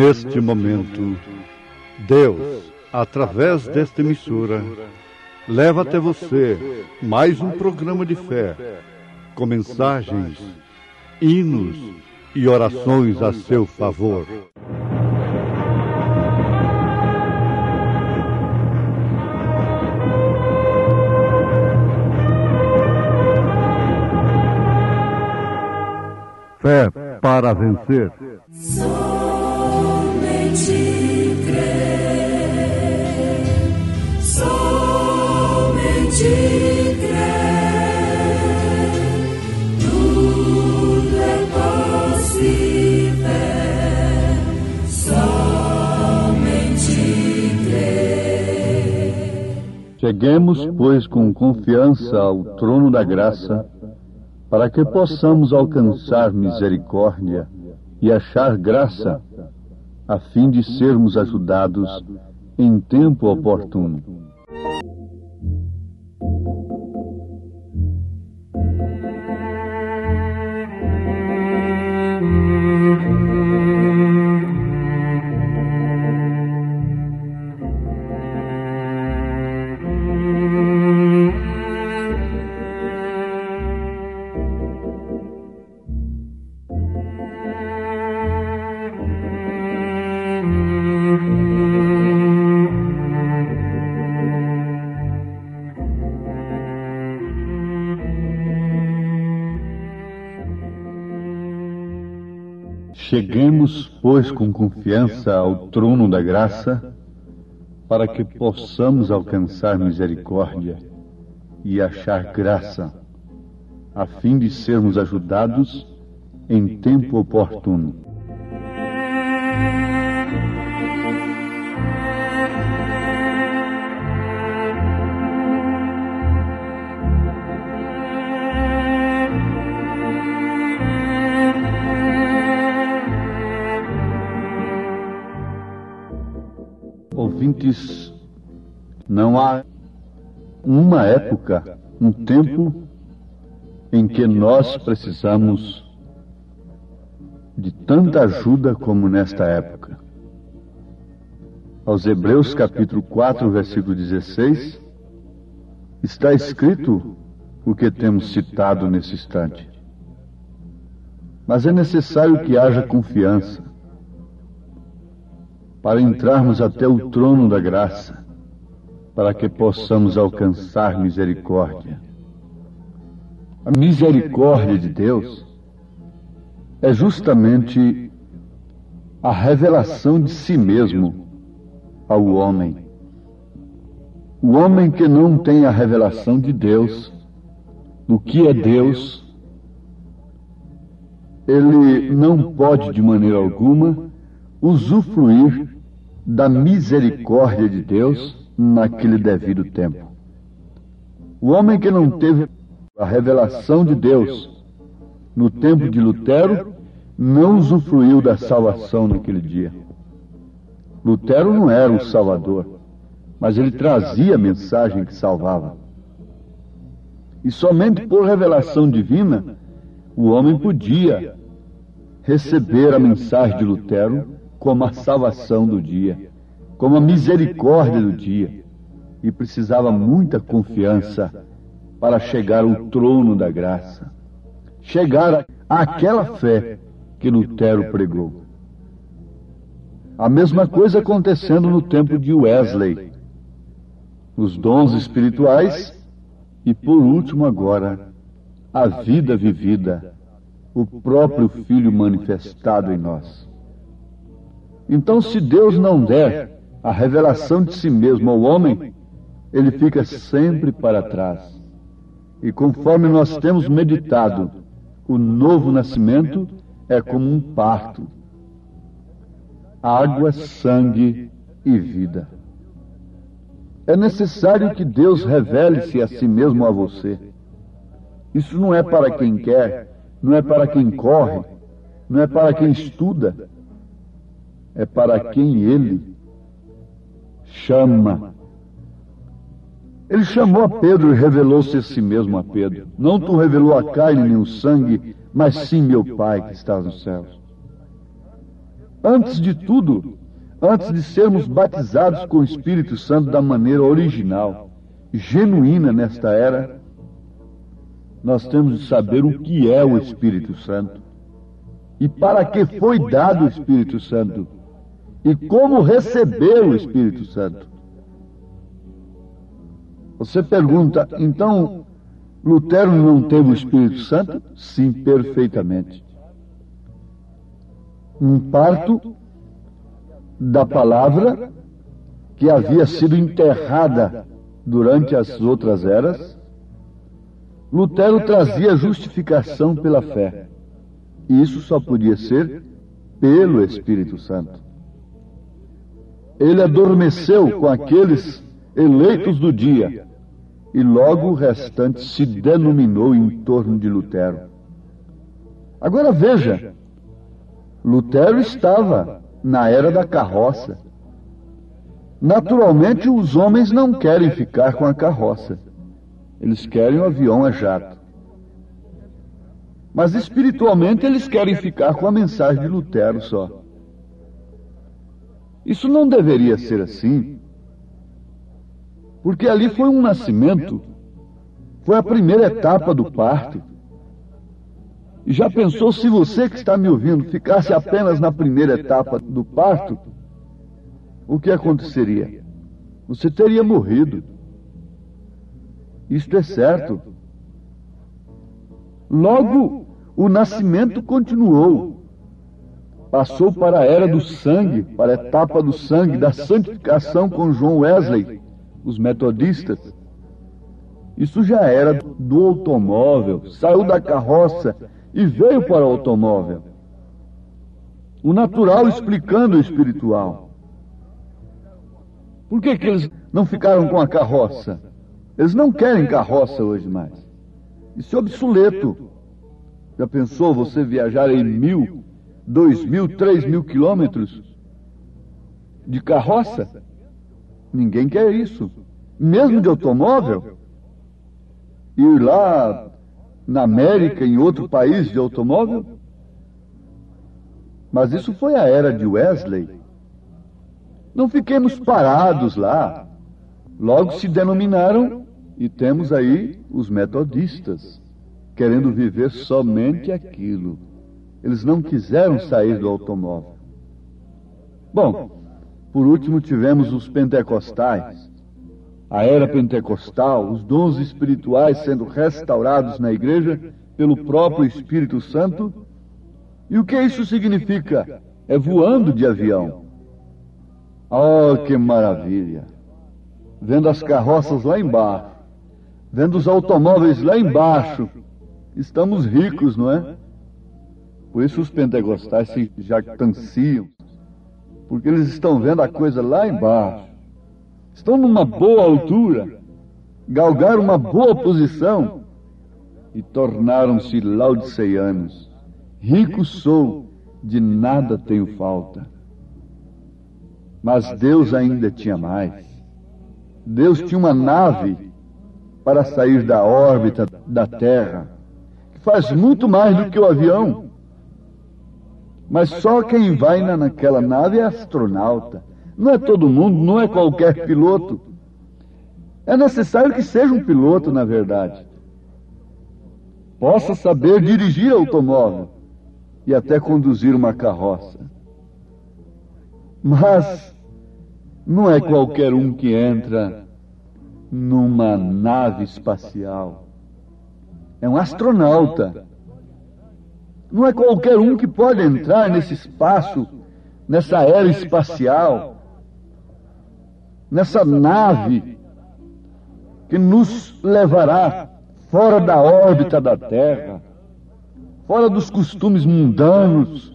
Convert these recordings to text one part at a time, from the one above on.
Neste momento, Deus, através desta emissora, leva até você mais um programa de fé, com mensagens, hinos e orações a seu favor. Fé para vencer. Somente crer, somente crer, tudo é possível, somente crer. Cheguemos, pois, com confiança ao trono da graça, para que possamos alcançar misericórdia e achar graça, a fim de sermos ajudados em tempo oportuno. Cheguemos, pois, com confiança ao trono da graça, para que possamos alcançar misericórdia e achar graça, a fim de sermos ajudados em tempo oportuno. Ouvintes, não há uma época, um tempo em que nós precisamos de tanta ajuda como nesta época. Aos Hebreus capítulo 4, versículo 16, está escrito o que temos citado nesse instante. Mas é necessário que haja confiança para entrarmos até o trono da graça, para que possamos alcançar misericórdia. A misericórdia de Deus é justamente a revelação de si mesmo ao homem. O homem que não tem a revelação de Deus, do que é Deus, ele não pode de maneira alguma usufruir da misericórdia de Deus naquele devido tempo. O homem que não teve a revelação de Deus no tempo de Lutero não usufruiu da salvação naquele dia. Lutero não era o Salvador, mas ele trazia a mensagem que salvava. E somente por revelação divina o homem podia receber a mensagem de Lutero como a salvação do dia, como a misericórdia do dia, e precisava muita confiança para chegar ao trono da graça, chegar àquela fé que Lutero pregou. A mesma coisa acontecendo no tempo de Wesley, os dons espirituais e, por último agora, a vida vivida, o próprio Filho manifestado em nós. Então, se Deus não der a revelação de si mesmo ao homem, ele fica sempre para trás. E conforme nós temos meditado, o novo nascimento é como um parto. Água, sangue e vida. É necessário que Deus revele-se a si mesmo a você. Isso não é para quem quer, não é para quem corre, não é para quem estuda, é para quem Ele chama. Ele chamou a Pedro e revelou-se a si mesmo a Pedro. Não tu revelou a carne nem o sangue, mas sim meu Pai que está nos céus. Antes de tudo, antes de sermos batizados com o Espírito Santo da maneira original, genuína nesta era, nós temos de saber o que é o Espírito Santo e para que foi dado o Espírito Santo e como receber o Espírito Santo. Você pergunta, então, Lutero não teve o Espírito Santo? Sim, perfeitamente. Um parto da palavra que havia sido enterrada durante as outras eras, Lutero trazia justificação pela fé. E isso só podia ser pelo Espírito Santo. Ele adormeceu com aqueles eleitos do dia, e logo o restante se denominou em torno de Lutero. Agora veja, Lutero estava na era da carroça. Naturalmente, os homens não querem ficar com a carroça. Eles querem o avião a jato. Mas espiritualmente eles querem ficar com a mensagem de Lutero só. Isso não deveria ser assim, porque ali foi um nascimento, foi a primeira etapa do parto. E já pensou se você que está me ouvindo ficasse apenas na primeira etapa do parto? O que aconteceria? Você teria morrido. Isto é certo. Logo, o nascimento continuou. Passou para a era do sangue, para a etapa do sangue, da santificação com John Wesley, os metodistas. Isso já era do automóvel, saiu da carroça e veio para o automóvel. O natural explicando o espiritual. Por que eles não ficaram com a carroça? Eles não querem carroça hoje mais. Isso é obsoleto. Já pensou você viajar em 1.000, 2.000, 3.000 quilômetros de carroça? Ninguém quer isso. Mesmo de automóvel. Ir lá na América, em outro país de automóvel. Mas isso foi a era de Wesley. Não fiquemos parados lá. Logo se denominaram, e temos aí os metodistas, querendo viver somente aquilo. Eles não quiseram sair do automóvel. Bom, por último tivemos os pentecostais. A era pentecostal, os dons espirituais sendo restaurados na igreja pelo próprio Espírito Santo. E o que isso significa? É voando de avião. Oh, que maravilha! Vendo as carroças lá embaixo, vendo os automóveis lá embaixo. Estamos ricos, não é? Por isso os pentecostais se jactanciam, porque eles estão vendo a coisa lá embaixo. Estão numa boa altura, galgaram uma boa posição e tornaram-se laodiceianos. Rico sou, de nada tenho falta. Mas Deus ainda tinha mais. Deus tinha uma nave para sair da órbita da Terra, que faz muito mais do que o avião. Mas só quem vai naquela nave é astronauta. Não é todo mundo, não é qualquer piloto. É necessário que seja um piloto, na verdade. Possa saber dirigir automóvel e até conduzir uma carroça. Mas não é qualquer um que entra numa nave espacial. É um astronauta. Não é qualquer um que pode entrar nesse espaço, nessa era espacial, nessa nave que nos levará fora da órbita da Terra, fora dos costumes mundanos.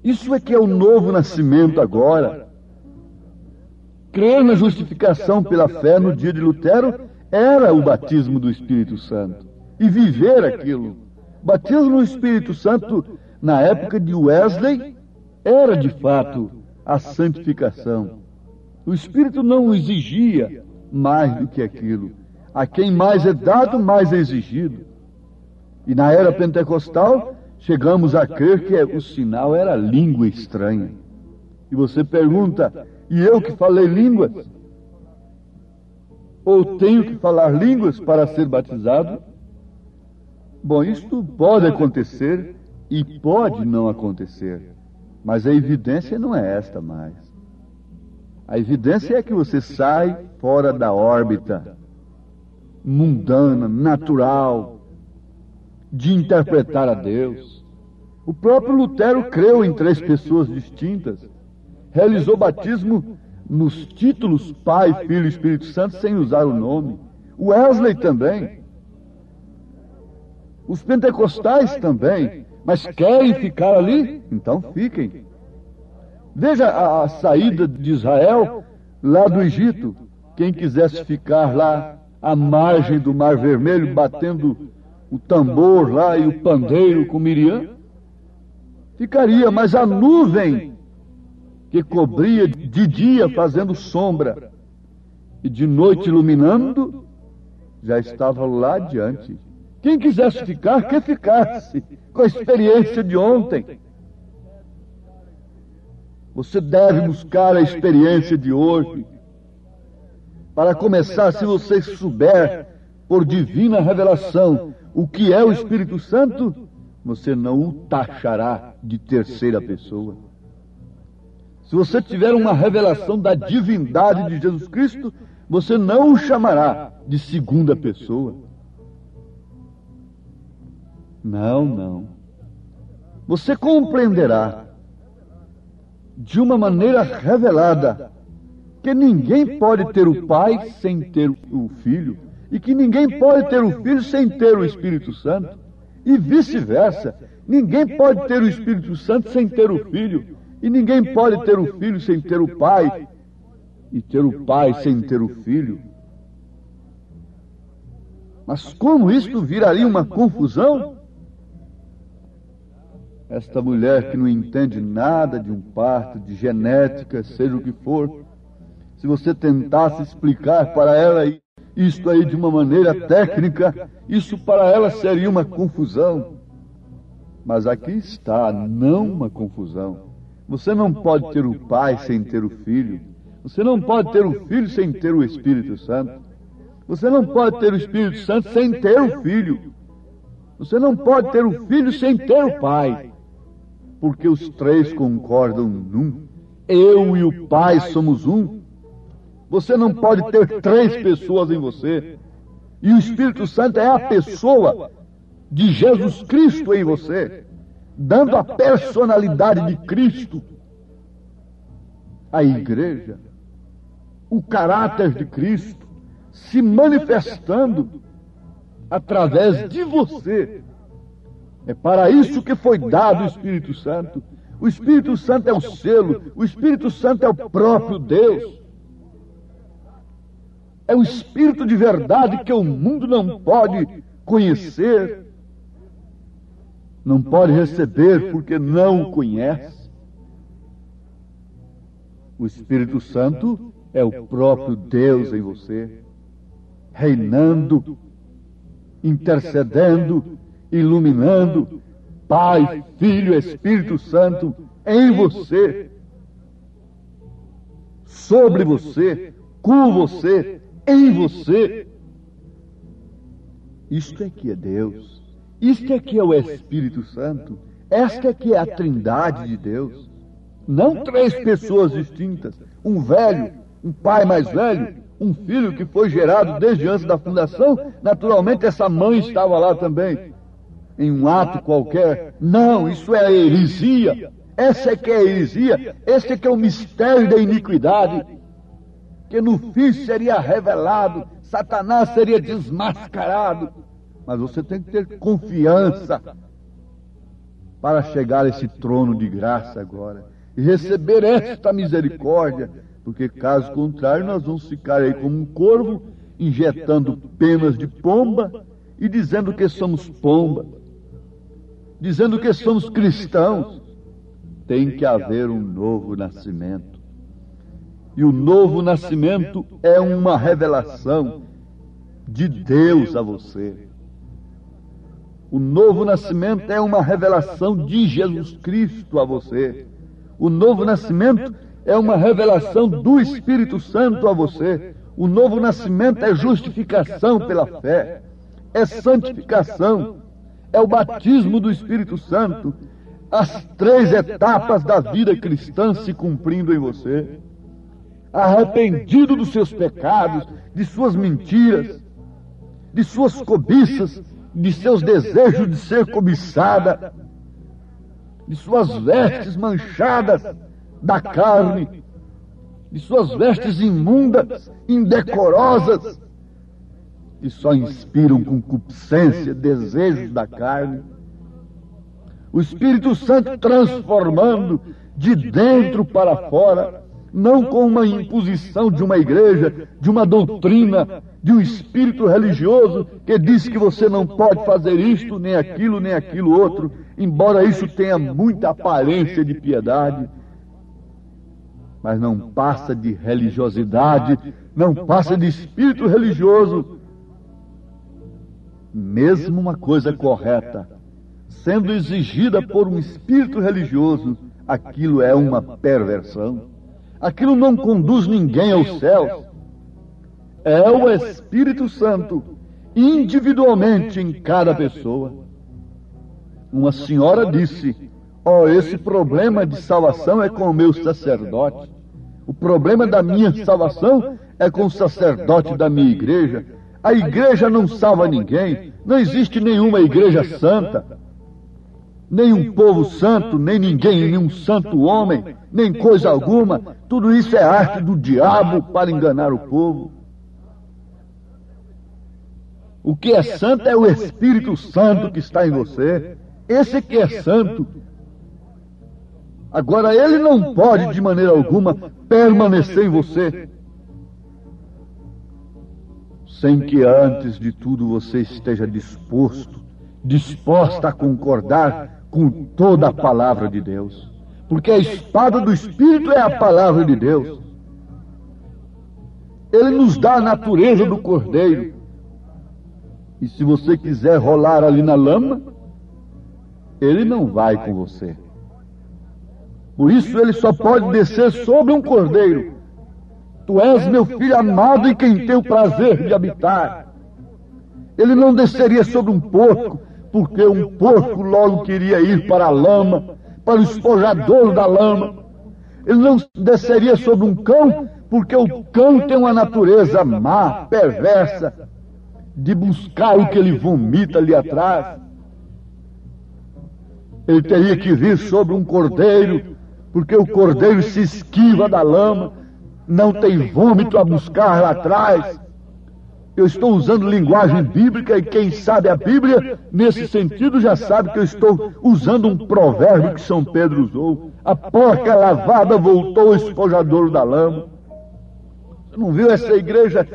Isso é que é o novo nascimento agora. Crer na justificação pela fé no dia de Lutero era o batismo do Espírito Santo. E viver aquilo. O batismo no Espírito Santo, na época de Wesley, era de fato a santificação. O Espírito não exigia mais do que aquilo. A quem mais é dado, mais é exigido. E na era pentecostal, chegamos a crer que o sinal era língua estranha. E você pergunta, e eu que falei línguas? Ou tenho que falar línguas para ser batizado? Bom, isto pode acontecer e pode não acontecer. Mas a evidência não é esta mais. A evidência é que você sai fora da órbita mundana, natural, de interpretar a Deus. O próprio Lutero creu em 3 pessoas distintas. Realizou batismo nos títulos Pai, Filho e Espírito Santo sem usar o nome. Wesley também. Os pentecostais também. Mas querem ficar ali? Então fiquem. Veja a saída de Israel lá do Egito. Quem quisesse ficar lá à margem do Mar Vermelho, batendo o tambor lá e o pandeiro com Miriam, ficaria, mas a nuvem que cobria de dia fazendo sombra e de noite iluminando, já estava lá adiante. Quem quisesse ficar, que ficasse, com a experiência de ontem. Você deve buscar a experiência de hoje. Para começar, se você souber, por divina revelação, o que é o Espírito Santo, você não o taxará de terceira pessoa. Se você tiver uma revelação da divindade de Jesus Cristo, você não o chamará de segunda pessoa. Não, não. Você compreenderá de uma maneira revelada que ninguém pode ter o Pai sem ter o Filho, e que ninguém pode ter o Filho sem ter o Espírito Santo, e vice-versa. Ninguém pode ter o Espírito Santo sem ter o Filho, e ninguém pode ter o Filho sem ter o Pai, e ter o Pai sem ter o Filho. Mas como isto viraria uma confusão? Esta mulher que não entende nada de um parto, de genética, seja o que for, se você tentasse explicar para ela isto aí de uma maneira técnica, isso para ela seria uma confusão. Mas aqui está, não uma confusão. Você não pode ter o Pai sem ter o Filho. Você não pode ter o Filho sem ter o Espírito Santo. Você não pode ter o Espírito Santo sem ter o Filho. Você não pode ter o Filho sem ter o Pai. Porque os 3 concordam num. Eu e o Pai somos um. Você não pode ter 3 pessoas em você. E o Espírito Santo é a pessoa de Jesus Cristo em você, dando a personalidade de Cristo à igreja, o caráter de Cristo se manifestando através de você. É para isso que foi dado o Espírito Santo. O Espírito Santo é o selo, o Espírito Santo é o próprio Deus. É o Espírito de verdade que o mundo não pode conhecer, não pode receber porque não o conhece. O Espírito Santo é o próprio Deus em você, reinando, intercedendo, iluminando, Pai, Filho, Espírito Santo em você, sobre você, com você, em você. Isto é que é Deus. Isto é que é o Espírito Santo. Esta é que é a Trindade de Deus. Não 3 pessoas distintas. Um velho, um pai mais velho, um filho que foi gerado desde antes da fundação. Naturalmente essa mãe estava lá também, em um ato qualquer. Não, isso é heresia. Essa é que é a heresia. Esse é que é o mistério da iniquidade, que no fim seria revelado, Satanás seria desmascarado. Mas você tem que ter confiança para chegar a esse trono de graça agora e receber esta misericórdia, porque caso contrário nós vamos ficar aí como um corvo, injetando penas de pomba e dizendo que somos pomba, dizendo que somos cristãos. Tem que haver um novo nascimento. E o novo nascimento é uma revelação de Deus a você. O novo nascimento é uma revelação de Jesus Cristo a você. O novo nascimento é uma revelação do Espírito Santo a você. O novo nascimento é justificação pela fé, é santificação, é o batismo do Espírito Santo. As 3 etapas da vida cristã se cumprindo em você. Arrependido dos seus pecados, de suas mentiras, de suas cobiças, de seus desejos de ser cobiçada, de suas vestes manchadas da carne, de suas vestes imundas, indecorosas, que só inspiram concupiscência, desejos da carne. O Espírito Santo transformando de dentro para fora, não com uma imposição de uma igreja, de uma doutrina, de um espírito religioso que diz que você não pode fazer isto, nem aquilo outro, embora isso tenha muita aparência de piedade, mas não passa de religiosidade, não passa de espírito religioso. Mesmo uma coisa correta, sendo exigida por um espírito religioso, aquilo é uma perversão. Aquilo não conduz ninguém aos céus. É o Espírito Santo, individualmente em cada pessoa. Uma senhora disse: esse problema de salvação é com o meu sacerdote. O problema da minha salvação é com o sacerdote da minha igreja. A igreja não salva ninguém. Não existe nenhuma igreja santa, nem um povo santo, nem ninguém, nenhum santo homem, nem coisa alguma. Tudo isso é arte do diabo para enganar o povo. O que é santo é o Espírito Santo que está em você. Esse que é santo. Agora, ele não pode de maneira alguma permanecer em você sem que antes de tudo você esteja disposta a concordar com toda a palavra de Deus. Porque a espada do Espírito é a palavra de Deus. Ele nos dá a natureza do cordeiro. E se você quiser rolar ali na lama, ele não vai com você. Por isso ele só pode descer sobre um cordeiro. Tu és meu filho amado em quem tenho prazer de habitar. Ele não desceria sobre um porco, porque um porco logo queria ir para a lama, para o espojador da lama. Ele não desceria sobre um cão, porque o cão tem uma natureza má, perversa, de buscar o que ele vomita ali atrás. Ele teria que vir sobre um cordeiro, porque o cordeiro se esquiva da lama, não tem vômito a buscar lá atrás. Eu estou usando linguagem bíblica e quem sabe a Bíblia, nesse sentido, já sabe que eu estou usando um provérbio que São Pedro usou. A porca lavada voltou ao espojador da lama. Você não viu essa igreja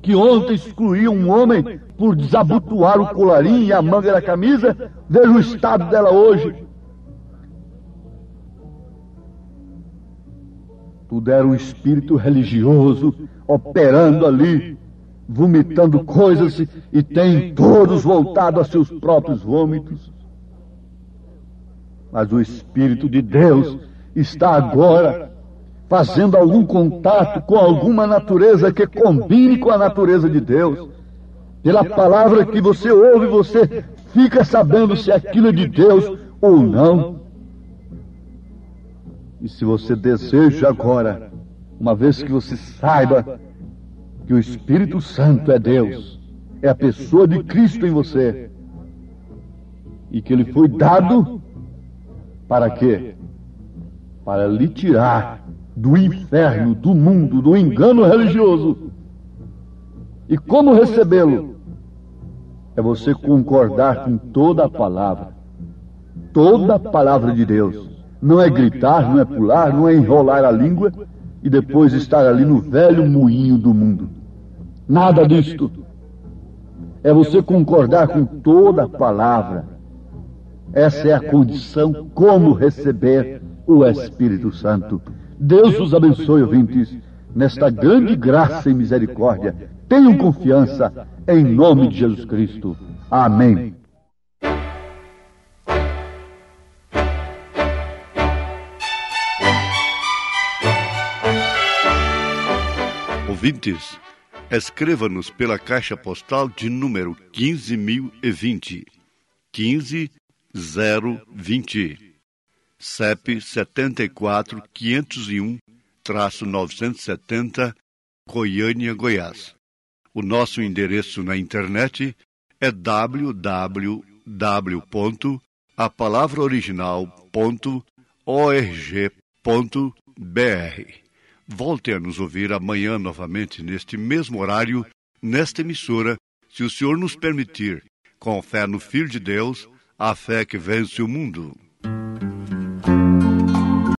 que ontem excluía um homem por desabotoar o colarinho e a manga da camisa? Veja o estado dela hoje. Tudo era um espírito religioso operando ali, vomitando coisas, e tem todos voltado a seus próprios vômitos. Mas o Espírito de Deus está agora fazendo algum contato com alguma natureza que combine com a natureza de Deus. Pela palavra que você ouve, você fica sabendo se aquilo é de Deus ou não. E se você deseja agora, uma vez que você saiba que o Espírito Santo é Deus, é a pessoa de Cristo em você, e que ele foi dado para quê? Para lhe tirar do inferno, do mundo, do engano religioso. E como recebê-lo? É você concordar com toda a palavra de Deus. Não é gritar, não é pular, não é enrolar a língua e depois estar ali no velho moinho do mundo. Nada disto. É você concordar com toda a palavra. Essa é a condição como receber o Espírito Santo. Deus os abençoe, ouvintes, nesta grande graça e misericórdia. Tenham confiança em nome de Jesus Cristo. Amém. ouvintes, escreva-nos pela caixa postal de número 15.020, 15020, CEP 74.501-970, Goiânia, Goiás. O nosso endereço na internet é www.apalavraoriginal.org.br. Volte a nos ouvir amanhã novamente neste mesmo horário, nesta emissora, se o Senhor nos permitir, com fé no Filho de Deus, a fé que vence o mundo.